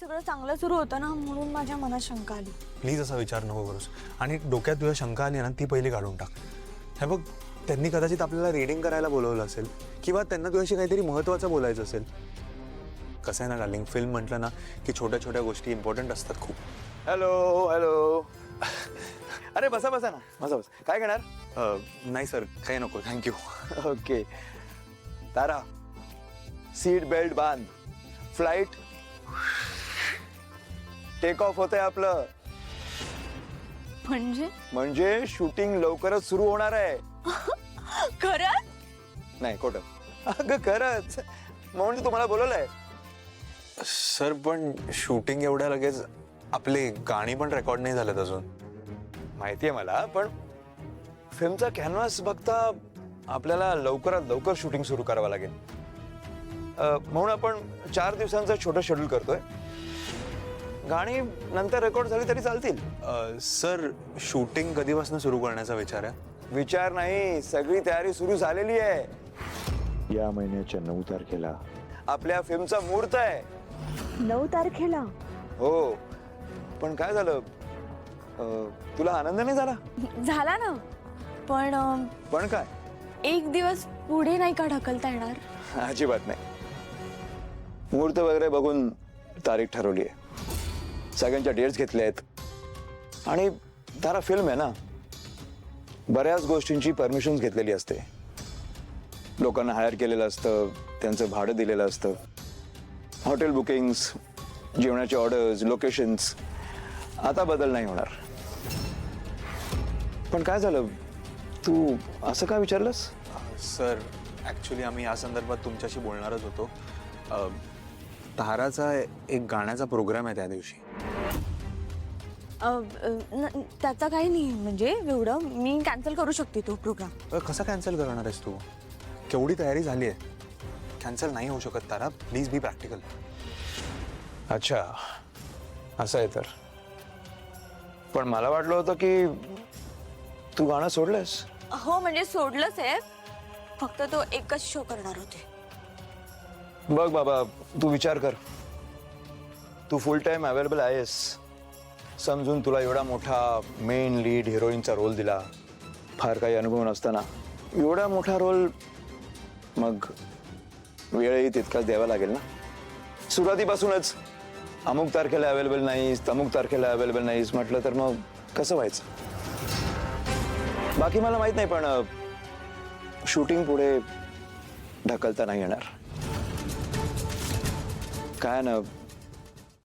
सगळं चांगलं सुरू होतं ना, म्हणून माझ्या मनात शंका आली. प्लीज असा विचार नको करूस. आणि डोक्यात तुझ्या शंका आली ना, ती पहिली काढून टाक. हे बघ, त्यांनी कदाचित आपल्याला रीडिंग करायला बोलवलं असेल किंवा त्यांना तुझ्याशी काहीतरी महत्त्वाचं बोलायचं असेल. कसं आहे ना डार्लिंग, फिल्म म्हटलं ना की छोट्या छोट्या गोष्टी इम्पॉर्टंट असतात खूप. Hello hello. अरे बसा बसा ना, बसा बसा. काय घेणार? नाही सर, काही नको, थँक्यू. ओके. तारा, सीट बेल्ट बांध. फ्लाइट टेक ऑफ होतंय आपलं. म्हणजे शूटिंग लवकरच सुरू होणार आहे. खरंच? नाही खोटं. अगं खरंच, म्हणून तुम्हाला बोलवलंय. सर पण शूटिंग एवढ्या लगेच, आपले गाणी पण रेकॉर्ड नाही झालेत अजून. माहितीये मला, पण फिल्मचा कॅनव्हास बघता आपल्याला लवकरात लवकर शूटिंग सुरू करावं लागेल. म्हणून आपण 4 दिवसांचं छोटं शेड्यूल करतोय. गाणी नंतर रेकॉर्ड झाली तरी चालतील. सर, शूटिंग कधीपासून सुरू करण्याचा विचार आहे? विचार नाही, सगळी तयारी सुरू झालेली आहे. या महिन्याच्या 9 तारखेला आपल्या फिल्मचा मुहूर्त आहे. 9 तारखेला? हो, पण काय झालं, तुला आनंद नाही झाला? झाला ना, पण काय? 1 दिवस पुढे नाही का ढकलता येणार? अजिबात नाही. मुहूर्त वगैरे बघून तारीख ठरवली आहे, सगळ्यांच्या डेट्स घेतल्या आहेत. आणि तारा फिल्म आहे ना, बऱ्याच गोष्टींची परमिशन घेतलेली असते. लोकांना हायर केलेलं असतं, त्यांचं भाडं दिलेलं असतं, हॉटेल बुकिंग्स, जेवणाचे ऑर्डर्स, लोकेशन्स. आता बदल नाही होणार. पण काय झालं, तू असं का विचारलंस? सर, ॲक्च्युली आम्ही या संदर्भात तुमच्याशी बोलणारच होतो. ताराचा एक गाण्याचा प्रोग्राम आहे त्या दिवशी. त्याचा काही नाही, म्हणजे एवढं मी कॅन्सल करू शकते तो प्रोग्राम. कसं कॅन्सल करणार आहेस तू? केवढी तयारी झाली आहे. कॅन्सल नाही होऊ शकत तारा, प्लीज बी प्रॅक्टिकल. अच्छा, असं आहे तर. पण मला वाटलं होतं की तू गाणं सोडलंस. हो, म्हणजे सोडलंच आहे, फक्त तो एकच शो करणार होते. बघ बाबा, तू विचार कर. तू फुल टाइम अवेलेबल आहेस समजून तुला एवढा मोठा मेन लीड हिरोईनचा रोल दिला. फार काही अनुभव नसताना एवढा मोठा रोल, मग वेळही तितकाच द्यावा लागेल ना. सुरुवातीपासूनच अमुक तारखेला अवेलेबल नाहीस, तमुक तारखेला अवेलेबल नाहीस म्हटलं तर मग कसं व्हायचं? बाकी मला माहित नाही, पण शूटिंग पुढे ढकलता नाही येणार. काय ना,